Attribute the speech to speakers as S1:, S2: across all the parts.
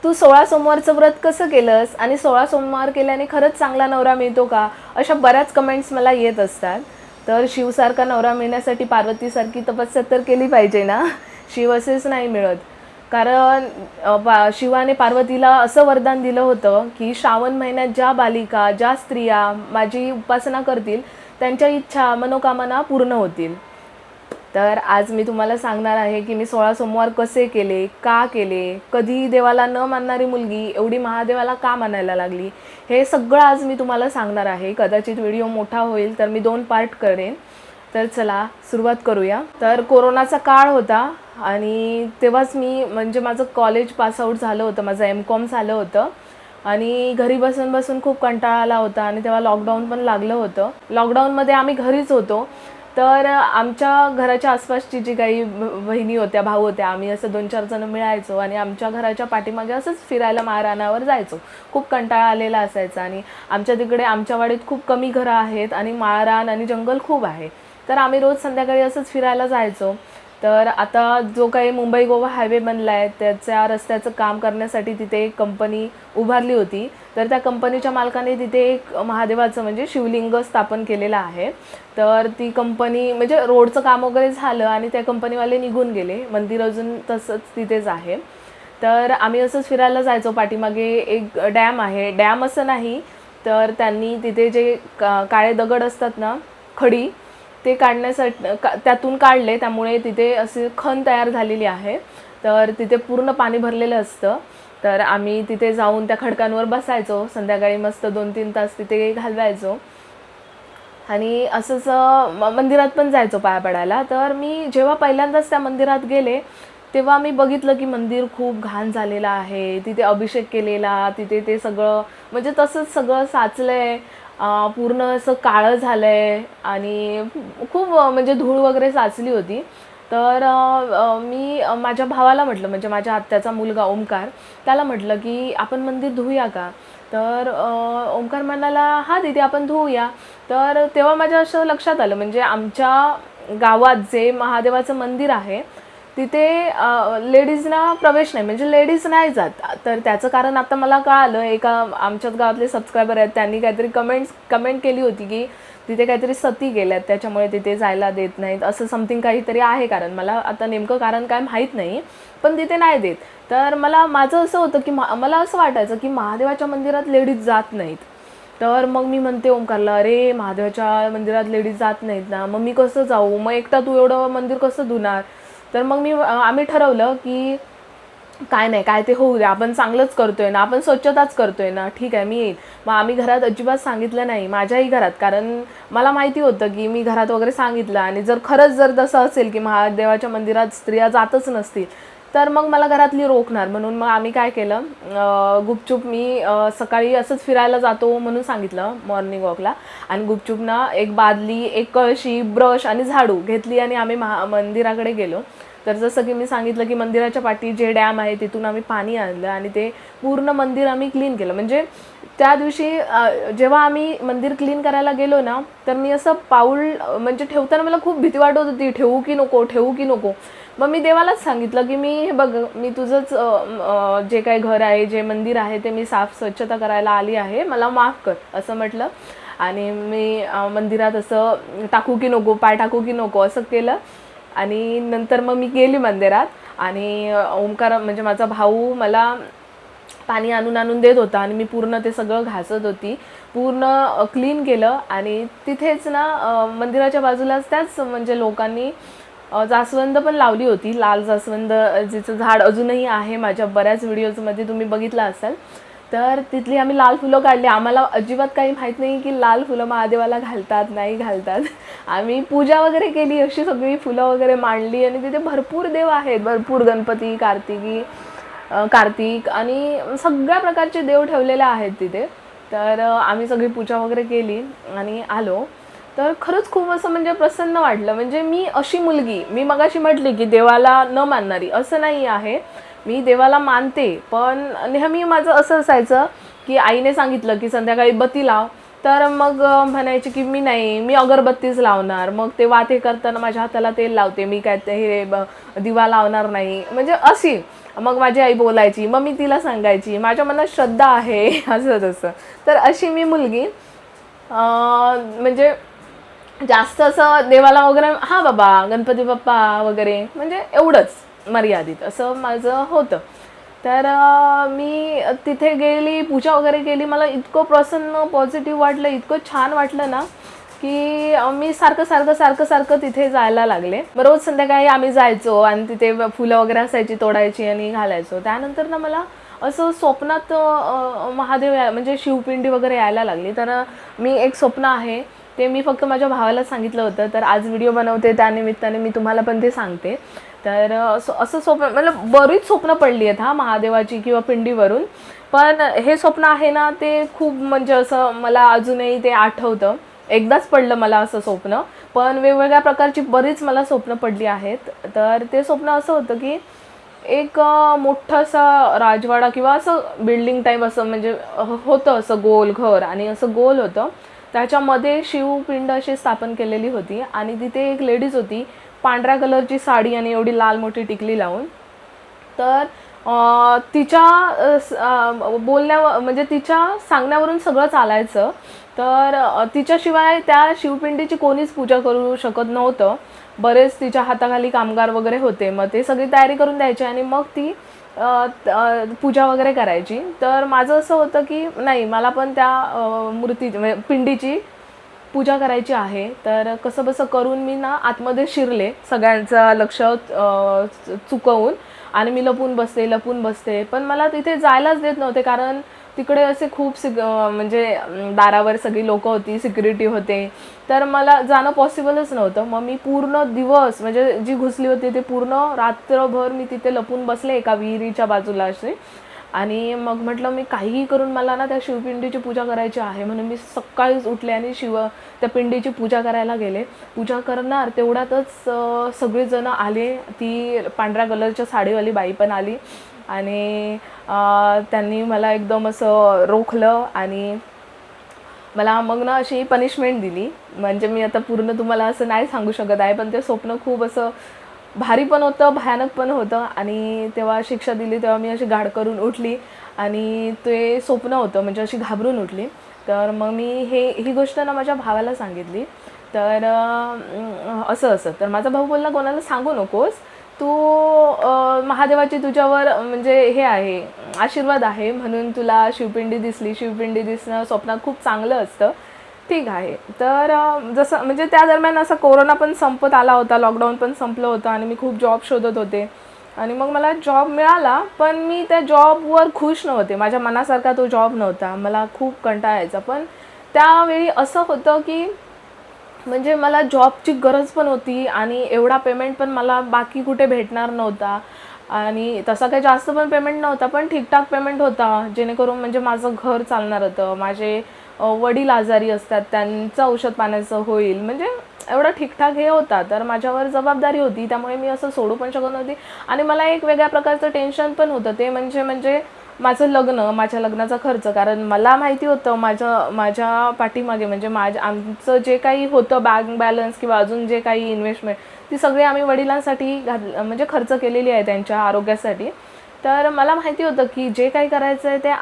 S1: तू 16 सोमवारचं व्रत कसं केलंस आणि 16 सोमवार केल्याने खरंच चांगला नवरा मिळतो का? अशा बऱ्याच कमेंट्स मला येत असतात. तर शिवसारखा नवरा मिळण्यासाठी पार्वतीसारखी तपस्या तर केली पाहिजे ना. शिव असेच नाही मिळत. कारण शिवाने पार्वतीला असं वरदान दिलं होतं की श्रावण महिन्यात ज्या बालिका, ज्या स्त्रिया माझी उपासना करतील त्यांच्या इच्छा मनोकामना पूर्ण होतील. तर आज मी तुम्हाला सांगणार आहे की मी 16 सोमवार कसे केले, का केले, कधी देवाला न मानणारी मुलगी एवढी महादेवाला का मानायला लागली, हे सगळं आज मी तुम्हाला सांगणार आहे. कदाचित व्हिडिओ मोठा होईल तर मी 2 पार्ट करेन. तर चला सुरुवात करूया. तर कोरोनाचा काळ होता आणि तेव्हाच मी म्हणजे माझं कॉलेज पासआउट झालं होतं, माझं M.Com झालं होतं आणि घरी बसून बसून खूप कंटाळा आला होता आणि तेव्हा लॉकडाऊन पण लागलं होतं. लॉकडाऊनमध्ये आम्ही घरीच होतो. तर आमच्या घराच्या आसपासची जी काही बहिणी होत्या, भाऊ होत्या, आम्ही असं 2-4 जण मिळायचो आणि आमच्या घराच्या पाठीमागे असंच फिरायला माळरानावर जायचो. खूप कंटाळा आलेला असायचा आणि आमच्या तिकडे आमच्या वाडीत खूप कमी घरं आहेत आणि माळरान आणि जंगल खूप आहे. तर आम्ही रोज संध्याकाळी असंच फिरायला जायचो. तर आता जो काही मुंबई गोवा हायवे बनला आहे त्याच्या रस्त्याचं काम करण्यासाठी तिथे एक कंपनी उभारली होती. तर त्या कंपनीच्या मालकाने तिथे एक महादेवाचं म्हणजे शिवलिंग स्थापन केलेलं आहे. तर ती कंपनी म्हणजे रोडचं काम वगैरे झालं आणि त्या कंपनीवाले निघून गेले. मंदिर अजून तसंच तिथेच आहे. तर आम्ही असंच फिरायला जायचो. पाठीमागे एक डॅम आहे, डॅम असं नाही तर त्यांनी तिथे जे काळे दगड असतात ना, खडी, ते काढण्यासाठी त्यातून काढले, त्यामुळे तिथे असे खण तयार झालेली आहे. तर तिथे पूर्ण पाणी भरलेलं असतं. तर आम्ही तिथे जाऊन त्या खडकांवर बसायचो, संध्याकाळी मस्त 2-3 तास तिथे घालवायचो आणि असंच मंदिरात पण जायचो पाया पडायला. तर मी जेव्हा पहिल्यांदाच त्या मंदिरात गेले तेव्हा मी बघितलं की मंदिर खूप घाण झालेलं आहे. तिथे अभिषेक केलेला, तिथे ते सगळं म्हणजे तसंच सगळं साचलं आहे, पूर्ण असं काळं झालं आहे आणि खूप म्हणजे धूळ वगैरे साचली होती. तर मी माझ्या भावाला म्हटलं, म्हणजे माझ्या आत्याचा मुलगा ओमकार, त्याला म्हटलं की आपण मंदिर धुऊया का? तर ओमकार म्हणाला, हां दीदी आपण धुऊया. तर तेव्हा माझ्या असं लक्षात आलं, म्हणजे आमच्या गावात जे महादेवाचं मंदिर आहे तिथे लेडीजना प्रवेश नाही, म्हणजे लेडीज नाही जात. तर त्याचं कारण आता मला कळालं. एका आमच्याच गावातले सबस्क्रायबर आहेत, त्यांनी काहीतरी कमेंट केली होती की तिथे काहीतरी सती गेल्यात त्याच्यामुळे तिथे जायला देत नाहीत, असं समथिंग काहीतरी आहे कारण. मला आता नेमकं कारण काय माहीत नाही, पण तिथे नाही देत. तर माझं असं होतं की मला असं वाटायचं की महादेवाच्या मंदिरात लेडीज जात नाहीत. तर मग मी म्हणते ओमकारला, अरे महादेवाच्या मंदिरात लेडीज जात नाहीत ना, मग मी कसं जाऊ, मग एकटा तू एवढं मंदिर कसं धुणार? तर मग आम्ही ठरवलं की काय नाही, काय ते होऊ द्या, आपण चांगलंच करतोय ना, आपण स्वच्छताच करतोय ना, ठीक आहे मी येईल. मग आम्ही घरात अजिबात सांगितलं नाही, माझ्याही घरात, कारण मला माहिती होतं की मी घरात वगैरे सांगितलं आणि जर तसं असेल की महादेवाच्या मंदिरात स्त्रिया जातच नसतील तर मग मला घरातली रोखणार. म्हणून मग आम्ही काय केलं, गुपचूप मी सकाळी असंच फिरायला जातो म्हणून सांगितलं मॉर्निंग वॉकला, आणि गुपचूप ना एक बादली, एक कळशी, ब्रश आणि झाडू घेतली आणि आम्ही मंदिराकडे गेलो. तर जसं की मी सांगितलं की मंदिराच्या पाठी जे डॅम आहे तिथून आम्ही पाणी आणलं आणि ते पूर्ण मंदिर आम्ही क्लीन केलं. म्हणजे त्या दिवशी जेव्हा आम्ही मंदिर क्लीन करायला गेलो ना, तर मी असं पाऊल म्हणजे ठेवताना मला खूप भीती वाटत होती, ठेवू की नको, ठेवू की नको. मग मी देवालाच सांगितलं की मी हे बघ, मी तुझंच जे काही घर आहे, जे मंदिर आहे ते मी साफ स्वच्छता करायला आली आहे, मला माफ कर, असं म्हटलं. आणि मी मंदिरात असं टाकू की नको, पाय टाकू की नको असं केलं. आणि नंतर मग मी गेली मंदिरात आणि ओमकार म्हणजे माझा भाऊ मला पाणी आणून आणून देत होता आणि मी पूर्ण ते सगळं घासत होती, पूर्ण क्लीन केलं. आणि तिथेच ना मंदिराच्या बाजूलाच त्याच म्हणजे लोकांनी जास्वंद पण लावली होती, लाल जास्वंद, जिचं झाड अजूनही आहे, माझ्या बऱ्याच व्हिडिओजमध्ये तुम्ही बघितलं असाल. तर तिथली आम्ही लाल फुलं काढली. आम्हाला अजिबात काही माहीत नाही की लाल फुलं महादेवाला घालतात, नाही घालतात. आम्ही पूजा वगैरे केली, अशी सगळी फुलं वगैरे मांडली आणि तिथे भरपूर देव आहेत, भरपूर गणपती, कार्तिक आणि सगळ्या प्रकारचे देव ठेवलेले आहेत तिथे. तर आम्ही सगळी पूजा वगैरे केली आणि आलो. तर खरंच खूप असं म्हणजे प्रसन्न वाटलं. म्हणजे मी अशी मुलगी, मी मगाशी म्हटली की देवाला न मानणारी, असं नाही आहे. मी देवाला मानते, पण नेहमी माझं असं असायचं की आईने सांगितलं की संध्याकाळी बत्ती लाव, तर मग म्हणायची की मी अगरबत्तीच लावणार. मग ते वाते करताना माझ्या हाताला तेल लावते, मी काय ते हे दिवा लावणार नाही, म्हणजे अशी. मग माझी आई बोलायची, मग मी तिला सांगायची माझ्या मनात श्रद्धा आहे असं तसं. तर अशी मी मुलगी. म्हणजे जास्त असं देवाला वगैरे, हां बाबा गणपती बाप्पा वगैरे, म्हणजे एवढंच मर्यादित असं माझं होतं. तर मी तिथे गेली, पूजा वगैरे केली, मला इतकं प्रसन्न पॉझिटिव्ह वाटलं, इतकं छान वाटलं ना की मी सारखं सारखं सारखं सारखं तिथे जायला लागले. मग रोज संध्याकाळी आम्ही जायचो आणि तिथे फुलं वगैरे असायची, तोडायची आणि घालायचो. त्यानंतर ना मला असं स्वप्नात महादेव म्हणजे शिवपिंडी वगैरे यायला लागली. तर मी एक स्वप्न आहे ते मी फक्त माझ्या भावाला सांगितलं होतं, तर आज व्हिडिओ बनवते त्यानिमित्ताने मी तुम्हाला पण ते सांगते. तर असं स्वप्न, मला बरीच स्वप्न पडली आहेत हा महादेवाची किंवा पिंडीवरून. पण हे स्वप्न आहे ना ते खूप म्हणजे असं मला अजूनही ते आठवतं. एकदाच पडलं मला असं स्वप्न, पण वेगवेगळ्या प्रकारची बरीच मला स्वप्न पडली आहेत. तर ते स्वप्न असं होतं की एक मोठंसं राजवाडा किंवा असं बिल्डिंग टाईप असं म्हणजे होतं, असं गोल घर आणि असं गोल होतं. त्याच्यामध्ये शिवपिंड अशी स्थापन केलेली होती आणि तिथे एक लेडीज होती, पांढऱ्या कलरची साडी आणि एवढी लाल मोठी टिकली लावून. तर तिच्या बोलण्या म्हणजे तिच्या सांगण्यावरून सगळं चालायचं. तर तिच्याशिवाय त्या शिवपिंडीची कोणीच पूजा करू शकत नव्हतं. बरेच तिच्या हाताखाली कामगार वगैरे होते, मग ते सगळी तयारी करून द्यायचे आणि मग ती पूजा वगैरे करायची. तर माझं असं होतं की नाही, मला पण त्या मूर्ती म्हणजे पिंडीची पूजा करायची आहे. तर कसं बसं करून मी ना आतमध्ये शिरले, सगळ्यांचं लक्ष चुकवून, आणि मी लपून बसते. पण मला तिथे जायलाच देत नव्हते, कारण तिकडे असे खूप म्हणजे दारावर सगळी लोकं होती, सिक्युरिटी होते. तर मला जाणं पॉसिबलच नव्हतं. मग मी पूर्ण दिवस म्हणजे जी घुसली होती ते पूर्ण रात्रभर मी तिथे लपून बसले एका विहिरीच्या बाजूला असे. आणि मग म्हटलं मी काहीही करून मला ना त्या शिवपिंडीची पूजा करायची आहे. म्हणून मी सकाळीच उठले आणि त्या पिंडीची पूजा करायला गेले. पूजा करणार तेवढ्यातच सगळेजण आले. ती पांढऱ्या कलरच्या साडीवाली बाई पण आली आणि त्यांनी मला एकदम असं रोखलं आणि मला मग ना अशी पनिशमेंट दिली. म्हणजे मी आता पूर्ण तुम्हाला असं नाही सांगू शकत आहे, पण ते स्वप्न खूप असं भारी पण होतं, भयानक पण होतं. आणि तेव्हा शिक्षा दिली तेव्हा मी अशी गाढ करून उठली आणि ते स्वप्न होतं, म्हणजे अशी घाबरून उठली. तर मग मी ही गोष्ट ना माझ्या भावाला सांगितली. तर असं तर माझा भाऊ बोलला कोणाला सांगू नकोस, तू महादेवाची तुझ्यावर म्हणजे हे आहे, आशीर्वाद आहे, म्हणून तुला शिवपिंडी दिसली. शिवपिंडी दिसणं स्वप्नात खूप चांगलं असतं, ठीक आहे. तर जसं म्हणजे त्या दरम्यान असा कोरोना पण संपत आला होता, लॉकडाऊन पण संपलं होतं आणि मी खूप जॉब शोधत होते. आणि मग मला जॉब मिळाला, पण मी त्या जॉबवर खुश नव्हते. माझ्या मनासारखा तो जॉब नव्हता, मला खूप कंटाळा यायचा. पण त्यावेळी असं होतं की म्हणजे मला जॉबची गरज पण होती आणि एवढा पेमेंट पण मला बाकी कुठे भेटणार नव्हता. आणि तसा काही जास्त पण पेमेंट नव्हता, पण ठीकठाक पेमेंट होता, जेणेकरून म्हणजे माझं घर चालणार होतं. माझे वडील आजारी असतात, त्यांचं औषध पाण्याचं होईल, म्हणजे एवढं ठीकठाक हे होता. तर माझ्यावर जबाबदारी होती, त्यामुळे मी असं सोडू पण शकत नव्हती. आणि मला एक वेगळ्या प्रकारचं टेन्शन पण होतं, ते म्हणजे माझं लग्न, माझ्या लग्नाचा खर्च. कारण मला माहिती होतं माझ्या पाठीमागे म्हणजे आमचं जे काही होतं बँक बॅलन्स किंवा अजून जे काही इन्व्हेस्टमेंट, ती सगळी आम्ही वडिलांसाठी म्हणजे खर्च केलेली आहे त्यांच्या आरोग्यासाठी. तर मला माहिती होतं की जे काही करायचं आहे ते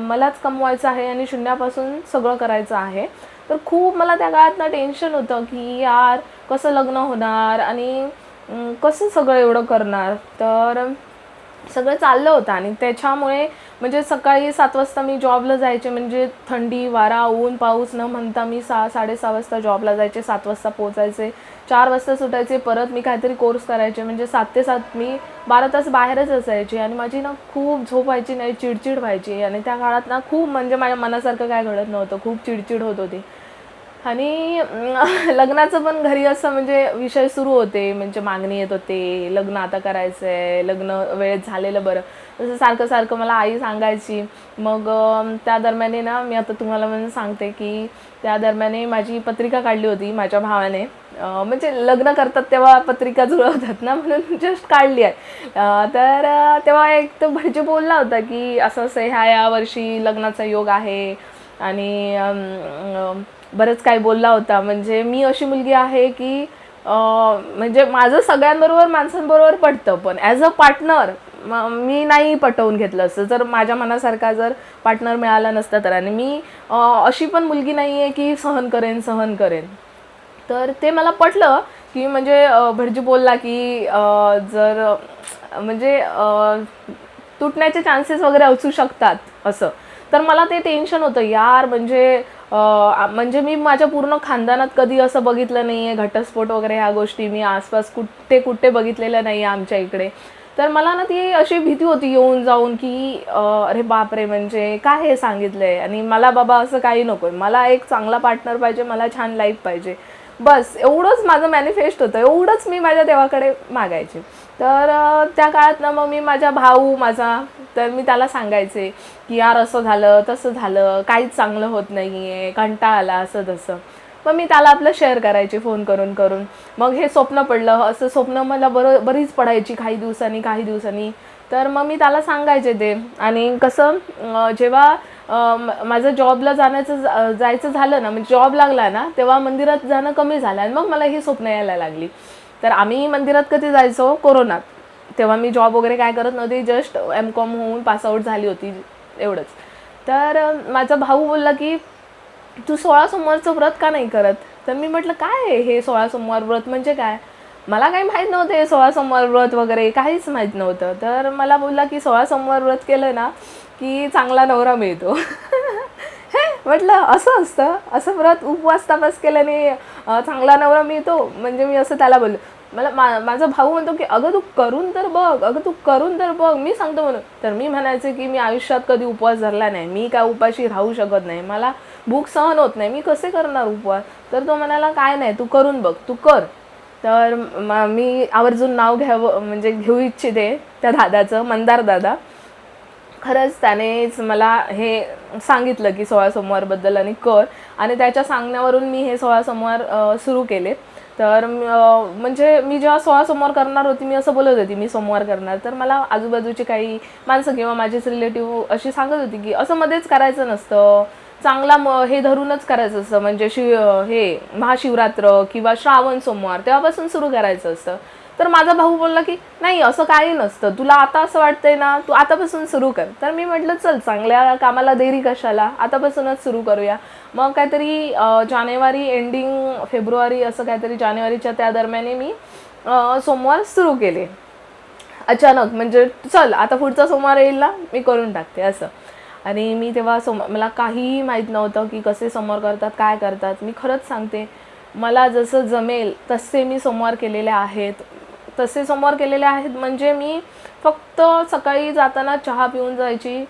S1: मलाच कमवायचं आहे आणि शून्यापासून सगळं करायचं आहे. तर खूप मला त्या काळात ना टेन्शन होतं की यार कसं लग्न होणार आणि कसं सगळं एवढं करणार. तर सगळं चाललं होतं आणि त्याच्यामुळे म्हणजे सकाळी 7 वाजता मी जॉबला जायचे, म्हणजे थंडी वारा ऊन पाऊस न म्हणता मी 6-6:30 वाजता जॉबला जायचे, 7 वाजता पोचायचे, 4 वाजता सुटायचे. परत मी काहीतरी कोर्स करायचे, म्हणजे 7 ते 7 मी 12 तास बाहेरच असायचे. आणि माझी ना खूप झोप व्हायची नाही, चिडचिड व्हायची. आणि त्या काळात ना खूप म्हणजे माझ्या मनासारखं काय घडत नव्हतं, खूप चिडचिड होत होती. आणि लग्नाचं पण घरी असं म्हणजे विषय सुरू होते, म्हणजे मागणी येत होते, लग्न आता करायचं आहे, लग्न वेळेत झालेलं बरं, असं सारखं सारखं मला आई सांगायची. मग त्या दरम्याने ना मी आता तुम्हाला म्हणजे सांगते की त्या दरम्याने माझी पत्रिका काढली होती माझ्या भावाने. म्हणजे लग्न करतात तेव्हा पत्रिका जुळवतात ना, म्हणून जस्ट काढली आहे. तर तेव्हा एक तो भटजी बोलला होता की असं असं ह्या वर्षी लग्नाचा योग आहे आणि बरंच काही बोलला होता. म्हणजे मी अशी मुलगी आहे की म्हणजे माझं सगळ्यांबरोबर माणसांबरोबर पटतं, पण ॲज अ पार्टनर मी नाही पटवून घेतलं असतं जर माझ्या मनासारखा जर पार्टनर मिळाला नसता तर. आणि मी अशी पण मुलगी नाही आहे की सहन करेन. तर ते मला पटलं की म्हणजे भटजी बोलला की जर म्हणजे तुटण्याचे चान्सेस वगैरे असू शकतात असं. तर मला ते टेन्शन होतं यार, म्हणजे मी माझ्या पूर्ण खानदानात कधी असं बघितलं नाही आहे, घटस्फोट वगैरे ह्या गोष्टी मी आसपास कुठे बघितलेल्या नाही आहे आमच्या इकडे. तर मला ना ती अशी भीती होती येऊन जाऊन की अरे बापरे, म्हणजे काय हे सांगितलंय. आणि मला बाबा असं काही नको, मला एक चांगला पार्टनर पाहिजे, मला छान लाईफ पाहिजे, बस एवढंच माझं मॅनिफेस्ट होतं, एवढंच मी माझ्या देवाकडे मागायचे. तर त्या काळात ना मग मी माझा भाऊ तर मी त्याला सांगायचे की यार असं झालं तसं झालं, काहीच चांगलं होत नाही आहे, कंटाळा आला असं तसं. मग मी त्याला आपलं शेअर करायचे फोन करून. मग हे स्वप्न पडलं, असं स्वप्न मला बरीच पडायची काही दिवसांनी. तर मग मी त्याला सांगायचे ते. आणि कसं जेव्हा माझं जॉबला जायचं झालं ना, म्हणजे जॉब लागला ना, तेव्हा मंदिरात जाणं कमी झालं आणि मग मला ही स्वप्न यायला लागली. तर आम्ही मंदिरात कधी जायचो कोरोनात, तेव्हा मी जॉब वगैरे काय करत नव्हती, जस्ट M.Com होऊन पासआउट झाली होती एवढंच. तर माझा भाऊ बोलला की तू 16 सोमवारचं व्रत का नाही करत. तर मी म्हटलं काय आहे हे 16 सोमवार व्रत म्हणजे काय. मला काही माहीत नव्हतं हे 16 सोमवार व्रत वगैरे काहीच माहीत नव्हतं. तर मला बोलला की 16 सोमवार व्रत केलं ना की चांगला नवरा मिळतो. हे म्हटलं असं असतं, असं व्रत उपवास तपास केल्याने चांगला नवरा मिळतो. म्हणजे मी असं त्याला बोललो. माझा भाऊ म्हणतो की अगं तू करून तर बघ, मी सांगतो म्हणून. तर मी म्हणायचे की मी आयुष्यात कधी उपवास धरला नाही, मी काय उपाशी राहू शकत नाही, मला भूक सहन होत नाही, मी कसे करणार उपवास. तर तो म्हणाला काय नाही, तू करून बघ, तू कर. तर मी आवर्जून नाव म्हणजे घेऊ इच्छिते त्या दादाचं, मंदार दादा. खरंच त्यानेच मला हे सांगितलं की 16 सोमवारबद्दल आणि कर. आणि त्याच्या सांगण्यावरून मी हे 16 सोमवार सुरू केले. तर म्हणजे मी जेव्हा 16 सोमवार करणार होती, मी असं बोलत होती मी सोमवार करणार, तर मला आजूबाजूची काही माणसं किंवा माझेच रिलेटिव्ह अशी सांगत होती की असं मध्येच करायचं नसतं, चांगला हे धरूनच करायचं असतं. म्हणजे हे महाशिवरात्र किंवा श्रावण सोमवार तेव्हापासून सुरू करायचं असतं. तर माझा भाऊ बोलला की नाही असं काही नसतं, तुला आता असं वाटतंय ना, तू आतापासून सुरू कर. तर मी म्हटलं चल, चांगल्या कामाला देरी कशाला, आतापासूनच सुरू करूया. मग काहीतरी जानेवारी एंडिंग फेब्रुवारी असं काहीतरी, जानेवारीच्या त्या दरम्याने मी सोमवार सुरू केले अचानक. म्हणजे चल आता पुढचा सोमवार येईल ना, मी करून टाकते असं. आणि मी तेव्हा मला काहीही माहीत नव्हतं की कसे सोमवार करतात, काय करतात. मी खरंच सांगते, मला जसं जमेल तसे मी सोमवार केलेले आहेत. म्हणजे मी फक्त सकाळी जाताना चहा पिऊन जायची,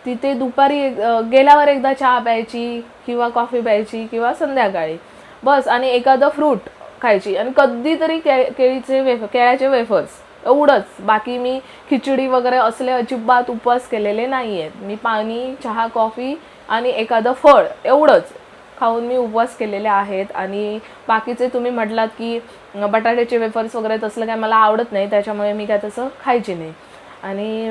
S1: तिथे दुपारी गेल्यावर एकदा चहा प्यायची किंवा कॉफी प्यायची किंवा संध्याकाळी बस. आणि एखादं फ्रूट खायची आणि कधीतरी केळ्याचे वेफर्स एवढंच. बाकी मी खिचडी वगैरे असले अजिबात उपवास केलेले नाही आहेत. मी पाणी, चहा, कॉफी आणि एखादं फळ एवढंच खाऊन मी उपवास केलेले आहेत. आणि बाकीचे तुम्ही म्हटलात की बटाट्याचे वेफर्स वगैरे तसलं काय मला आवडत नाही, त्याच्यामुळे मी काय तसं खायची नाही. आणि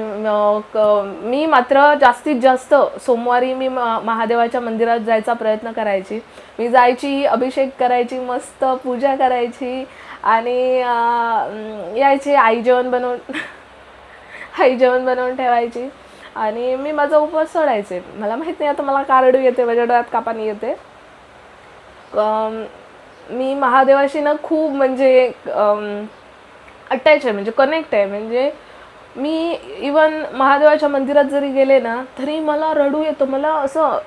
S1: मी मात्र जास्तीत जास्त सोमवारी मी महादेवाच्या मंदिरात जायचा प्रयत्न करायची. मी जायची, अभिषेक करायची, मस्त पूजा करायची आणि यायची. आई जेवण बनवून ठेवायची आणि मी माझा उपवास सोडायचे. मला माहीत नाही आता मला कारडू येते, माझ्या डोळ्यात कापाणी येते. मी महादेवाशी ना खूप म्हणजे अटॅच आहे, म्हणजे कनेक्ट आहे. म्हणजे मी इवन महादेवाच्या मंदिरात जरी गेले ना तरी मला रडू येतं, मला असं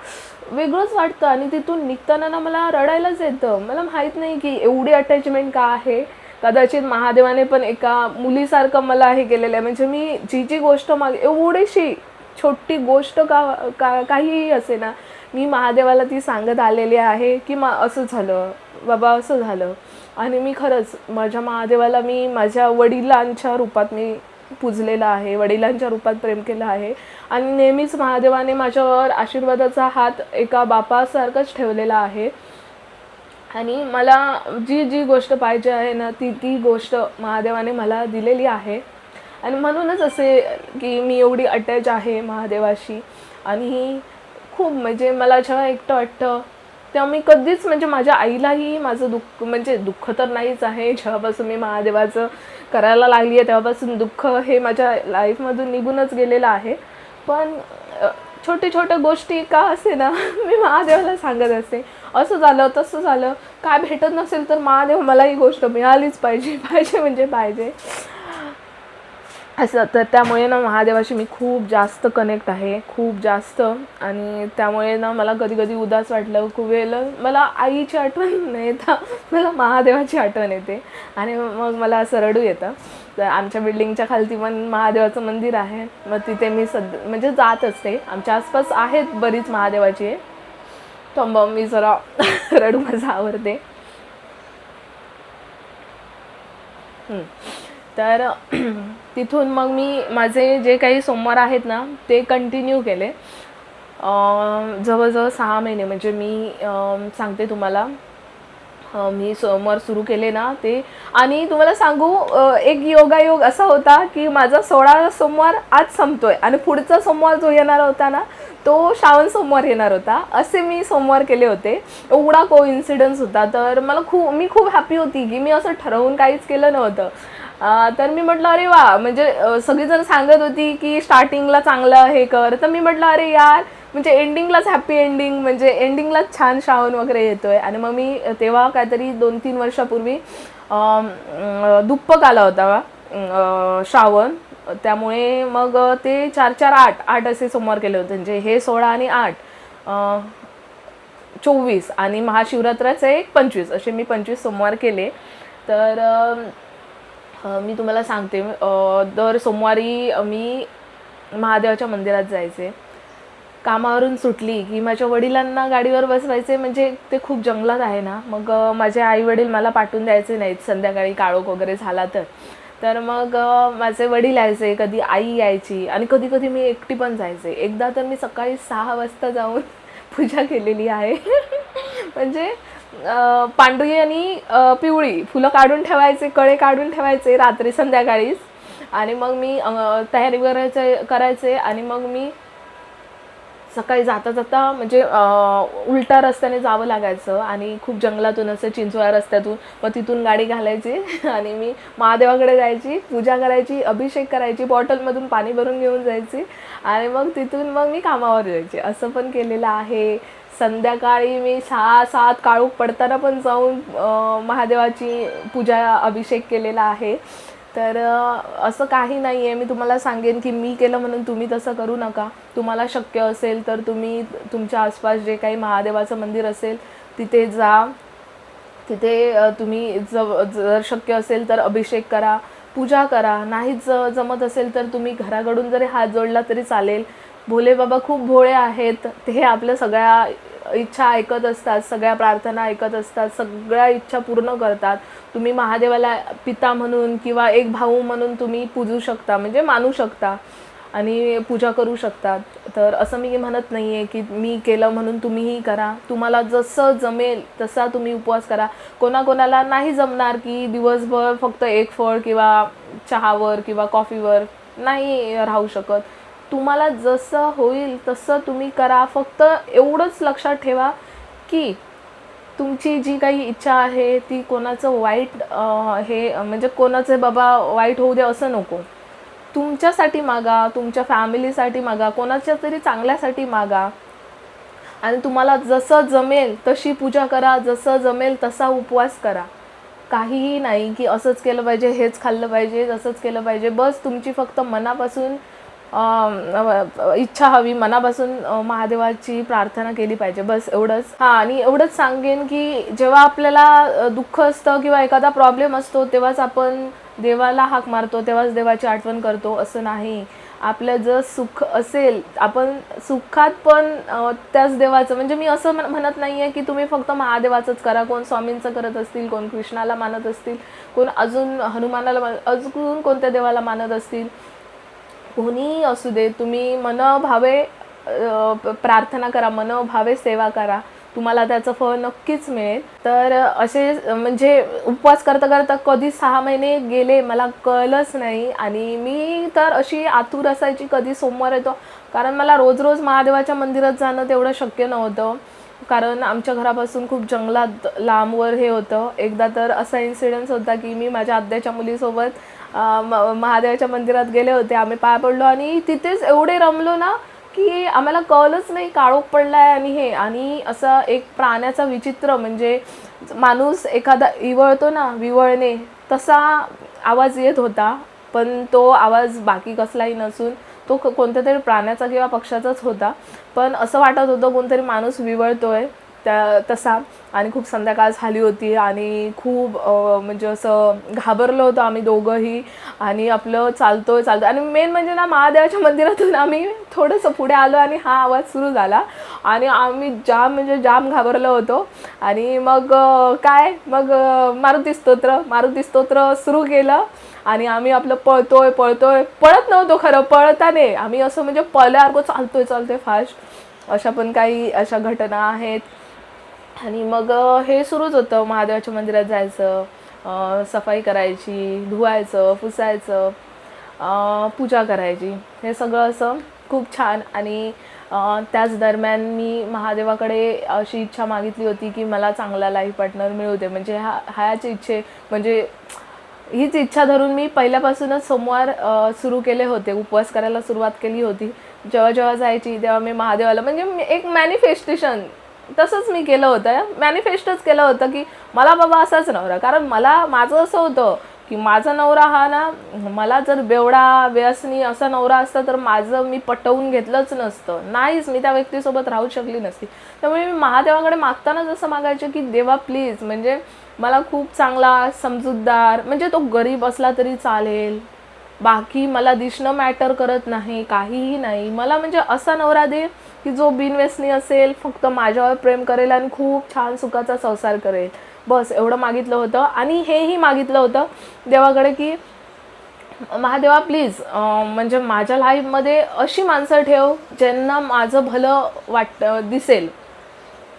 S1: वेगळंच वाटतं. आणि तिथून निघताना ना मला रडायलाच येतं. मला माहीत नाही की एवढी अटॅचमेंट का आहे. कदाचित महादेवाने पण एका मुलीसारखं मला हे केलेलं आहे. म्हणजे मी जी गोष्ट एवढीशी छोटी गोष्ट काहीही असे ना, मी महादेवाला ती सांगत आलेली आहे की असं झालं बाबा, असं झालं. आणि मी खरंच माझ्या महादेवाला मी माझ्या वडिलांच्या रूपात मी पूजलेलं आहे, वडिलांच्या रूपात प्रेम केलं आहे. आणि नेहमीच महादेवाने माझ्यावर आशीर्वादाचा हात एका बापासारखंच ठेवलेला आहे. आणि मला जी गोष्ट पाहिजे आहे ना, ती गोष्ट महादेवाने मला दिलेली आहे. आणि म्हणूनच असे की मी एवढी अटॅच आहे महादेवाशी. आणि खूप म्हणजे मला जेव्हा एकटं वाटतं तेव्हा मी कधीच म्हणजे माझ्या आईलाही माझं दुःख म्हणजे दुःख तर नाहीच आहे, जेव्हापासून मी महादेवाचं करायला लागली आहे तेव्हापासून दुःख हे माझ्या लाईफमधून निघूनच गेलेलं आहे. पण छोट्या छोट्या गोष्टी का असे ना मी महादेवाला सांगत असते, असं झालं तसं झालं, काय भेटत नसेल तर महादेव मला ही गोष्ट मिळालीच पाहिजे, पाहिजे म्हणजे पाहिजे असं. तर त्यामुळे ना महादेवाशी मी खूप जास्त कनेक्ट आहे, खूप जास्त. आणि त्यामुळे ना मला कधी कधी उदास वाटलं खूप वेळेला मला आईची आठवण नाही येत, मला महादेवाची आठवण येते आणि मग मला असं रडू येतं. तर आमच्या बिल्डिंगच्या खालती पण महादेवाचं मंदिर आहे, मग तिथे मी म्हणजे जात असते. आमच्या आसपास आहेत बरीच महादेवाची. तर मग मी जरा रडू माझं आवडते. तर तिथून मग मी माझे जे काही सोमवार आहेत ना ते कंटिन्यू केले. जवळजवळ 6 महिने म्हणजे मी सांगते तुम्हाला, मी सोमवार सुरू केले ना ते. आणि तुम्हाला सांगू एक योगायोग असा होता की माझा 16 सोमवार आज संपतोय आणि पुढचा सोमवार जो येणार होता ना तो श्रावण सोमवार येणार होता. असे मी सोमवार केले होते. एवढा कोइन्सिडन्स होता. तर मला मी खूप हॅपी होती की मी असं ठरवून काहीच केलं नव्हतं. तर मी म्हटलं अरे वा, म्हणजे सगळीजण सांगत होती की स्टार्टिंगला चांगलं हे कर, तर मी म्हटलं अरे यार म्हणजे एंडिंगलाच हॅपी एंडिंग, म्हणजे एंडिंगलाच छान श्रावण वगैरे येतोय. आणि मग मी तेव्हा काहीतरी 2-3 वर्षापूर्वी दुप्पक आला होता श्रावण. त्यामुळे मग ते 4-4-8 असे सोमवार केले होते. म्हणजे हे 16 आणि 8 24 आणि महाशिवरात्राचे 25 असे मी 25 सोमवार केले. तर मी तुम्हाला सांगते, दर सोमवारी मी महादेवाच्या मंदिरात जायचे. कामावरून सुटली की माझ्या वडिलांना गाडीवर बसवायचे, म्हणजे ते खूप जंगलात आहे ना. मग माझे आई वडील मला पाठवून द्यायचे नाहीत संध्याकाळी काळोख वगैरे झाला तर मग माझे वडील यायचे, कधी आई यायची आणि कधी कधी मी एकटी पण जायचे. एकदा तर मी सकाळी 6 वाजता जाऊन पूजा केलेली आहे. म्हणजे पांढरी आणि पिवळी फुलं काढून ठेवायचे, कळे काढून ठेवायचे रात्री संध्याकाळीच. आणि मग मी तयारी करायचे आणि मग मी सकाळी जाता जाता म्हणजे उलटा रस्त्याने जावं लागायचं आणि खूप जंगलातून असं चिंचोळा रस्त्यातून. मग तिथून गाडी घालायची आणि मी महादेवाकडे जायची, पूजा करायची, अभिषेक करायची, बॉटलमधून पाणी भरून घेऊन जायची आणि मग तिथून मग मी कामावर जायचे. असं पण केलेलं आहे. संध्याकाळी मी 6-7 काळोख पडताना पण जाऊन महादेवाची पूजा अभिषेक केलेला आहे. तर असं काही नाही आहे. मी तुम्हाला सांगेन की मी केलं म्हणून तुम्ही तसं करू नका. तुम्हाला शक्य असेल तर तुम्ही तुमच्या आसपास जे काही महादेवाचं मंदिर असेल तिथे जा. तिथे तुम्ही जर शक्य असेल तर अभिषेक करा, पूजा करा. नाहीच जमत असेल तर तुम्ही घराकडून जरी हात जोडला तरी चालेल. भोले बाबा खूप भोळे आहेत. ते आपल्या सगळ्या इच्छा ऐकत असतात, सगळ्या प्रार्थना ऐकत असतात, सगळ्या इच्छा पूर्ण करतात. तुम्ही महादेवाला पिता म्हणून किंवा एक भाऊ म्हणून तुम्ही पूजू शकता, म्हणजे मानू शकता आणि पूजा करू शकतात. तर असं मी म्हणत नाही आहे की मी केलं म्हणून तुम्हीही करा. तुम्हाला जसं जमेल तसा तुम्ही उपवास करा. कोणाकोणाला नाही जमणार की दिवसभर फक्त एक फळ किंवा चहावर किंवा कॉफीवर नाही राहू शकत. तुम्हाला जसं होईल तसं तुम्ही करा. फक्त एवढंच लक्षात ठेवा की तुमची जी काही इच्छा आहे ती कोणाचं वाईट हे म्हणजे कोणाचे बाबा वाईट होऊ दे असं नको. तुमच्यासाठी मागा, तुमच्या फॅमिलीसाठी मागा, कोणाच्या तरी चांगल्यासाठी मागा आणि तुम्हाला जसं जमेल तशी पूजा करा, जसं जमेल तसा उपवास करा. काहीही नाही की असंच केलं पाहिजे, हेच खाल्लं पाहिजे, तसंच केलं पाहिजे. बस तुमची फक्त मनापासून इच्छा हवी, मनापासून महादेवाची प्रार्थना केली पाहिजे, बस एवढंच. हां, आणि एवढंच सांगेन की जेव्हा आपल्याला दुःख असतं किंवा एखादा प्रॉब्लेम असतो तेव्हाच आपण देवाला हाक मारतो, तेव्हाच देवाची आठवण करतो असं नाही. आपलं जर सुख असेल, आपण सुखात पण त्याच देवाचं, म्हणजे मी असं म्हणत नाही आहे की तुम्ही फक्त महादेवाचंच करा. कोण स्वामींचं करत असतील, कोण कृष्णाला मानत असतील, कोण अजून हनुमानाला अजून कोणत्या देवाला मानत असतील, कोणीही असू दे, तुम्ही मनोभावे प्रार्थना करा, मनोभावे सेवा करा, तुम्हाला त्याचं फळ नक्कीच मिळेल. तर असे म्हणजे उपवास करता करता कधी 6 महिने गेले मला कळलंच नाही. आणि मी तर अशी आतुर असायची कधी सोमवार येतो, कारण मला रोज रोज महादेवाच्या मंदिरात जाणं तेवढं शक्य नव्हतं, कारण आमच्या घरापासून खूप जंगलात लांबवर हे होतं. एकदा तर असा इन्सिडेन्स होता की मी माझ्या आत्याच्या मुलीसोबत महादेवाच्या मंदिरात गेले होते. आम्ही पाय पडलो आणि तिथेच एवढे रमलो ना की आम्हाला कळलंच नाही काळोख पडलाय आणि हे. आणि असं एक प्राण्याचा विचित्र, म्हणजे माणूस एखादा इवळतो ना, विवळणे तसा आवाज येत होता, पण तो आवाज बाकी कसलाही नसून तो कोणत्या तरी प्राण्याचा किंवा पक्ष्याचाच होता. पण असं वाटत होतं कोणतरी माणूस विवळतोय तसा. आणि खूप संध्याकाळ झाली होती आणि खूप म्हणजे असं घाबरलो होतो आम्ही दोघंही. आणि आपलं चालतोय आणि मेन म्हणजे ना, महादेवाच्या मंदिरातून आम्ही थोडंसं पुढे आलो आणि हा आवाज सुरू झाला आणि आम्ही जाम घाबरलो होतो. आणि मग मारुती स्तोत्र सुरू केलं आणि आम्ही आपलं पळतोय पळत नव्हतो खरं, पळताने आम्ही असं म्हणजे पळल्यासारखं चालतोय फास्ट. अशा पण काही अशा घटना आहेत. आणि मग हे सुरूच होतं, महादेवाच्या मंदिरात जायचं, सफाई करायची, धुवायचं, पुसायचं, पूजा करायची, हे सगळं असं खूप छान. आणि त्याच दरम्यान मी महादेवाकडे अशी इच्छा मागितली होती की मला चांगला लाईफ पार्टनर मिळू दे. म्हणजे ह्याची म्हणजे हीच इच्छा धरून मी पहिल्यापासूनच सोमवार सुरू केले होते, उपवास करायला सुरुवात केली होती. जेव्हा जायची तेव्हा मी महादेवाला म्हणजे एक मॅनिफेस्टेशन तसंच मी केलं होतं, मॅनिफेस्टच केलं होतं की मला बाबा असाच नवरा. कारण माझं असं होतं की माझा नवरा हा ना, मला जर बेवडा व्यसनी असा नवरा असता तर मी पटवून घेतलंच नसतं, नाहीच, मी त्या व्यक्तीसोबत राहू शकली नसती. त्यामुळे मी महादेवाकडे मागताना जसं मागायचे की देवा प्लीज, म्हणजे मला खूप चांगला समजूतदार, म्हणजे तो गरीब असला तरी चालेल, बाकी मला दिसणं मॅटर करत नाही, काहीही नाही, मला म्हणजे असा नवरा दे की जो बिनव्यसनी असेल, फक्त माझ्यावर प्रेम करेल आणि खूप छान सुखाचा संसार करेल. बस एवढं मागितलं होतं. आणि हेही मागितलं होतं देवाकडे की महादेवा प्लीज, म्हणजे माझ्या लाईफमध्ये अशी माणसं ठेव ज्यांना माझं भलं दिसेल,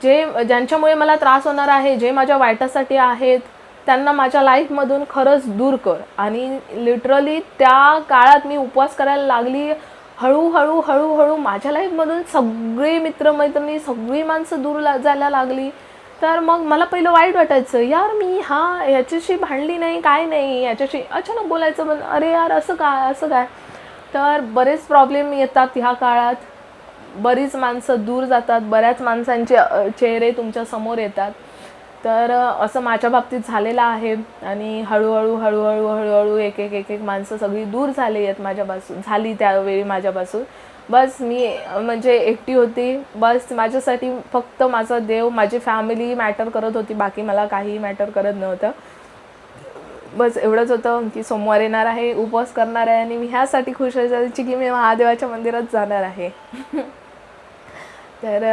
S1: ज्यांच्यामुळे मला त्रास होणार आहे, जे माझ्या वाईटासाठी आहेत, त्यांना माझ्या लाईफमधून खरंच दूर कर. आणि लिटरली त्या काळात मी उपवास करायला लागली, हळूहळू माझ्या लाईफमधून सगळे मित्रमैत्रिणी, सगळी माणसं दूर जायला लागली. तर मग मला पहिलं वाईट वाटायचं, यार मी ह्याच्याशी भांडली नाही, काय नाही, याच्याशी अचानक बोलायचं, पण अरे यार असं काय. तर बरेच प्रॉब्लेम येतात ह्या काळात, बरीच माणसं दूर जातात, बऱ्याच माणसांचे चेहरे तुमच्या समोर येतात. तर असं माझ्या बाबतीत झालेलं आहे. आणि हळूहळू एक माणसं सगळी दूर झाली त्यावेळी माझ्यापासून. बस मी म्हणजे एकटी होती, बस माझ्यासाठी फक्त माझा देव, माझी फॅमिली मॅटर करत होती, बाकी मला काही मॅटर करत नव्हतं. बस एवढंच होतं की सोमवार येणार आहे, उपवास करणार आहे आणि मी ह्यासाठी खुश व्हायची की मी महादेवाच्या मंदिरात जाणार आहे. तर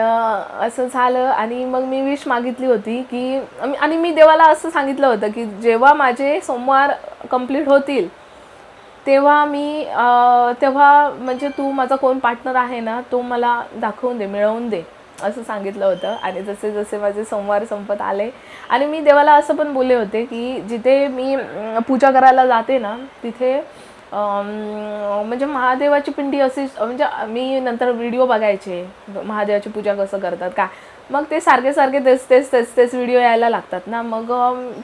S1: असं झालं. आणि मग मी विश मागितली होती की, आणि मी देवाला असं सांगितलं होतं की जेव्हा माझे सोमवार कंप्लीट होतील तेव्हा म्हणजे तू माझा कोण पार्टनर आहे ना, तो मला दाखवून दे, मिळवून दे, असं सांगितलं होतं. आणि जसे जसे माझे सोमवार संपत आले, आणि मी देवाला असं पण बोलले होते की जिथे मी पूजा करायला जाते ना, तिथे म्हणजे महादेवाची पिंडी अशी, म्हणजे मी नंतर व्हिडिओ बघायचे महादेवाची पूजा कसं करतात का, मग ते सारखे तेच व्हिडिओ यायला लागतात ना. मग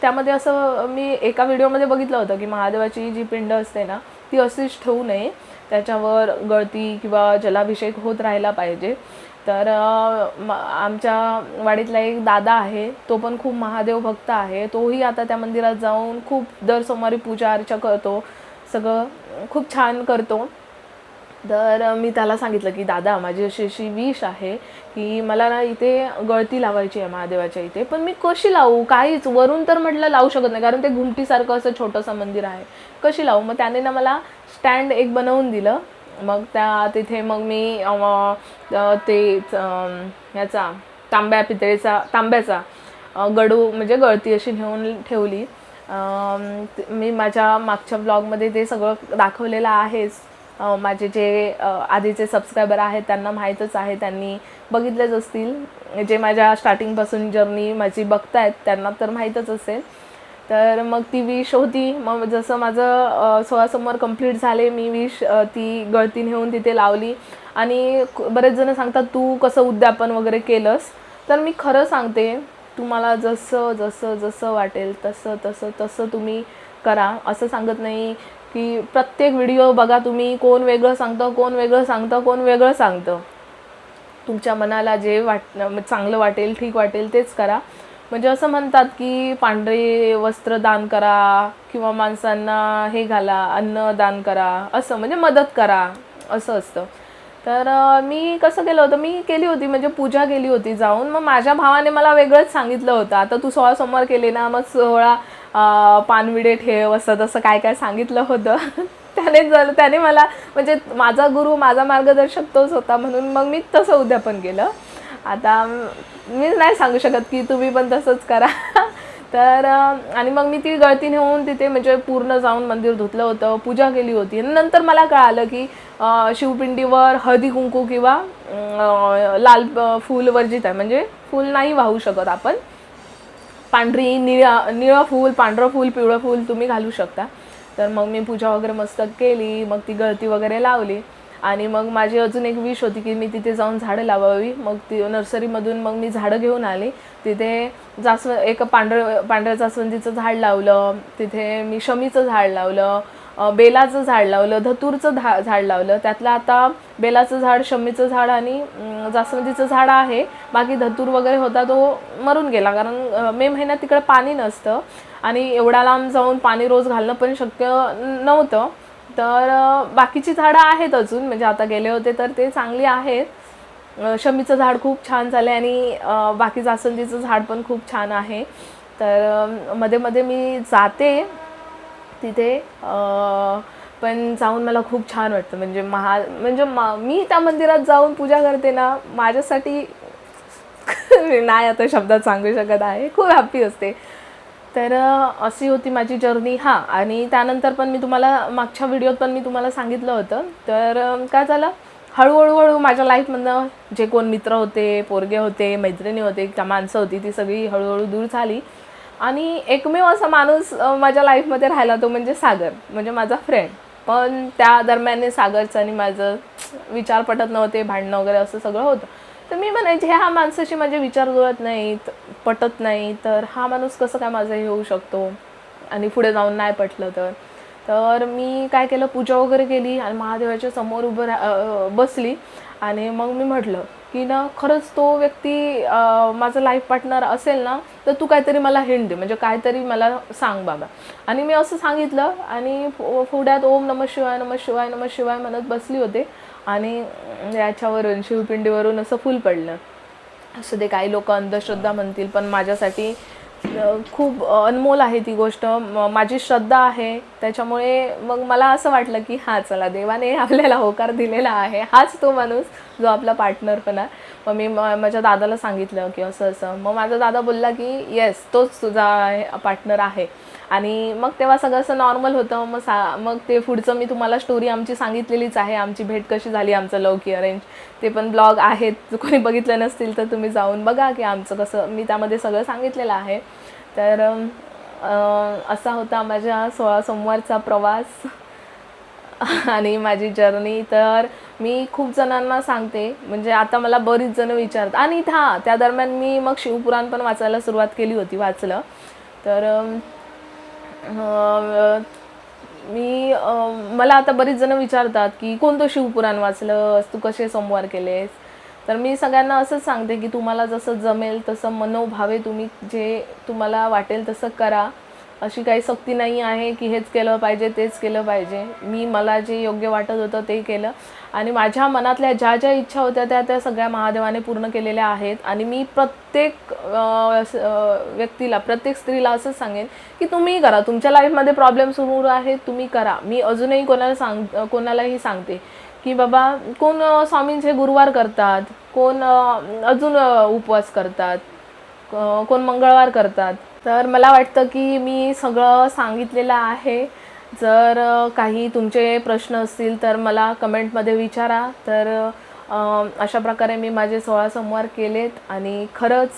S1: त्यामध्ये असं मी एका व्हिडिओमध्ये बघितलं होतं की महादेवाची जी पिंड असते ना, ती अशीच ठेवू नये, त्याच्यावर गळती किंवा जलाभिषेक होत राहायला पाहिजे. तर आमच्या वाडीतला एक दादा आहे, तो पण खूप महादेव भक्त आहे, तोही आता त्या मंदिरात जाऊन खूप दर सोमवारी पूजा अर्चा करतो, सगळं खूप छान करतो. तर मी त्याला सांगितलं की दादा, माझी अशी विश आहे की मला ना इथे गळती लावायची आहे महादेवाच्या इथे, पण मी कशी लावू, काहीच वरून तर म्हटलं लावू शकत नाही, कारण ते घुमटीसारखं असं छोटंसं मंदिर आहे, कशी लावू. मग त्याने ना मला स्टँड एक बनवून दिलं. मग तिथे मग मी ह्याचा तांब्याचा गडू, म्हणजे गळती अशी नेऊन ठेवली. मी माझ्या मागच्या ब्लॉगमध्ये ते सगळं दाखवलेलं आहेच. माझे जे आधीचे सबस्क्रायबर आहेत त्यांना माहीतच आहे, त्यांनी बघितलेच असतील, जे माझ्या स्टार्टिंगपासून जर्नी माझी बघतायत त्यांना तर माहीतच असेल. तर मग ती विश होती. मग जसं माझं 16 सोमवार कंप्लीट झाले, मी विश ती गळती नेऊन तिथे लावली. आणि बरेच जण सांगतात तू कसं उद्यापन वगैरे केलंस. तर मी खरं सांगते, तुम्हाला जसं जसं जसं वाटेल तसं तसं तसं तुम्ही करा. असं सांगत नाही की प्रत्येक व्हिडिओ बघा तुम्ही, कोण वेगळं सांगतं, कोण वेगळं सांगतं, कोण वेगळं सांगतं. तुमच्या मनाला जे चांगलं वाटेल, ठीक वाटेल तेच करा. म्हणजे असं म्हणतात की पांढरे वस्त्र दान करा किंवा माणसांना हे घाला, अन्न दान करा, असं म्हणजे मदत करा असं असतं. तर मी कसं केलं होतं, मी केली होती म्हणजे पूजा केली होती जाऊन. मग माझ्या भावाने मला वेगळंच सांगितलं होतं, आता तू 16 सोमवार केले ना, मग 16 पानविडे ठेव, असं तसं काय काय सांगितलं होतं. त्याने मला म्हणजे माझा गुरु, माझा मार्गदर्शक तोच होता, म्हणून मग मी तसं उद्यापन केलं. आता मी नाही सांगू शकत की तुम्ही पण तसंच करा. तर आणि मग मी ती गळती नेऊन तिथे म्हणजे पूर्ण जाऊन मंदिर धुतलं होतं, पूजा केली होती. नंतर मला कळालं की शिवपिंडीवर हळदी कुंकू किंवा लाल फूल वर्जित आहे, म्हणजे फूल नाही वाहू शकत आपण. पांढरी निळं फूल, पांढरं फूल, पिवळं फूल तुम्ही घालू शकता. तर मग मी पूजा वगैरे मस्त केली, मग ती गळती वगैरे लावली. आणि मग माझी अजून एक विश होती की मी तिथे जाऊन झाडं लावावी. मग ती नर्सरीमधून मग मी झाडं घेऊन आली. तिथे एक पांढऱ्या जास्वंदीचं झाड लावलं, तिथे मी शमीचं झाड लावलं, बेलाचं झाड लावलं, धतूरचं झाड लावलं. त्यातलं आता बेलाचं झाड, शमीचं झाड आणि जास्वंदीचं झाड आहे. बाकी धतूर वगैरे होता तो मरून गेला, कारण मे महिन्यात तिकडे पाणी नसतं आणि एवढा लांब जाऊन पाणी रोज घालणं पण शक्य नव्हतं. तर बाकीची झाडं आहेत अजून, म्हणजे आता गेले होते तर ते चांगली आहेत. शमीचं झाड खूप छान झालं आणि बाकी जास्वंदीचं झाड पण खूप छान आहे. तर मध्ये मध्ये मी जाते तिथे, पण जाऊन मला खूप छान वाटतं. म्हणजे मी त्या मंदिरात जाऊन पूजा करते ना, माझ्यासाठी नाही आता शब्दात सांगू शकत आहे, खूप हॅप्पी असते. तर अशी होती माझी जर्नी. हां, आणि त्यानंतर पण मी तुम्हाला मागच्या व्हिडिओत पण मी तुम्हाला सांगितलं होतं. तर काय झालं, हळूहळू माझ्या लाईफमधनं जे कोण मित्र होते, पोरगे होते, मैत्रिणी होते, त्या माणसं होती, ती सगळी हळूहळू दूर झाली. आणि एकमेव असा माणूस माझ्या लाईफमध्ये राहिला, तो म्हणजे सागर, म्हणजे माझा फ्रेंड. पण त्या दरम्यान सागरचं आणि माझं विचार पटत नव्हते, भांडणं वगैरे असं सगळं होतं. तर मी म्हणायचे ह्या माणसाशी माझे विचार जुळत नाहीत, पटत नाही, तर हा माणूस कसं काय माझं हे होऊ शकतो आणि पुढे जाऊन नाही पटलं तर. तर मी काय केलं, पूजा वगैरे केली आणि महादेवाच्या समोर बसली. आणि मग मी म्हटलं की ना, खरंच तो व्यक्ती माझा लाईफ पार्टनर असेल ना, तर तू काहीतरी मला हिंट दे, म्हणजे काहीतरी मला सांग बाबा. आणि मी असं सांगितलं आणि पुढ्यात ओम नमः शिवाय, नमः शिवाय, नमः शिवाय म्हणत बसली होते. आणि याच्यावरून शिवपिंडीवरून असं फूल पडलं. असं ते काही लोक अंधश्रद्धा म्हणतील, पण माझ्यासाठी खूप अनमोल आहे ती गोष्ट. माझी श्रद्धा आहे, त्याच्यामुळे मग मला असं वाटलं की हां, चला, देवाने आपल्याला होकार दिलेला आहे, हाच तो माणूस जो आपला पार्टनर पण आहे. मग मी माझ्या दादाला सांगितलं की असं असं. मग माझा दादा बोलला की येस, तोच तुझा पार्टनर आहे. आणि मग तेव्हा सगळं असं नॉर्मल होतं. मग ते पुढचं मी तुम्हाला स्टोरी आमची सांगितलेलीच आहे, आमची भेट कशी झाली, आमचं लव की अरेंज. ते पण ब्लॉग आहेत, कोणी बघितलं नसतील तर तुम्ही जाऊन बघा की आमचं कसं, मी त्यामध्ये सगळं सांगितलेलं आहे. तर असा होता माझ्या 16 सोमवारचा प्रवास आणि माझी जर्नी. तर मी खूप जणांना सांगते, म्हणजे आता मला बरीच जणं विचारतात. आणि हां, त्या दरम्यान मी मग शिवपुराण पण वाचायला सुरुवात केली होती, वाचलं. तर मला आता बरीच जणं विचारतात की कोणतं शिवपुराण वाचलंस, तू कसे सोमवार केलेस. तर मी सगळ्यांना असंच सांगते की तुम्हाला जसं जमेल तसं, मनोभावे तुम्ही जे तुम्हाला वाटेल तसं करा. अशी काही सक्ती नाही आहे की हेच केलं पाहिजे, तेच केलं पाहिजे. मला जे योग्य वाटत होतं ते केलं. आणि माझ्या मनातल्या ज्या ज्या इच्छा होत्या त्या सगळ्या महादेवाने पूर्ण केलेल्या आहेत. आणि मी प्रत्येक व्यक्तीला, प्रत्येक स्त्रीला असंच सांगेन की तुम्ही करा. तुमच्या लाईफमध्ये प्रॉब्लेम सुरू आहेत, तुम्ही करा. मी अजूनही कोणालाही सांगते की बाबा, कोण स्वामींचे गुरुवार करतात, कोण अजून उपवास करतात, कोण मंगळवार करतात. तर मला वाटतं की मी सगळं सांगितलेलं आहे. जर काही तुमचे प्रश्न असतील तर मला कमेंटमध्ये विचारा. तर अशा प्रकारे मी माझे 16 सोमवार केलेत आणि खरंच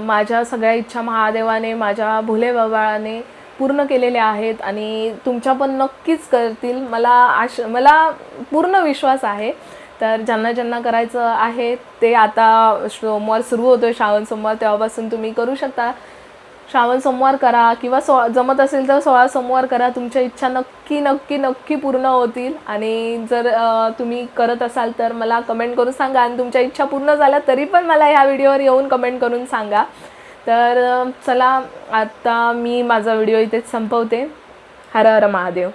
S1: माझ्या सगळ्या इच्छा महादेवाने, माझ्या भोले बाबाने पूर्ण केलेल्या आहेत आणि तुमच्या पण नक्कीच करतील, मला पूर्ण विश्वास आहे. तर ज्यांना ज्यांना करायचं आहे ते आता सोमवार सुरू होतो आहे, श्रावण सोमवार, तेव्हापासून तुम्ही करू शकता. श्रावण सोमवार करा किंवा जमत असेल तर 16 सोमवार करा. तुमच्या इच्छा नक्की नक्की नक्की पूर्ण होतील. आणि जर तुम्ही करत असाल तर मला कमेंट करून सांगा, आणि तुमच्या इच्छा पूर्ण झाल्या तरी पण मला ह्या व्हिडिओवर येऊन कमेंट करून सांगा. तर चला, आता मी माझा व्हिडिओ इथेच संपवते. हर हर महादेव.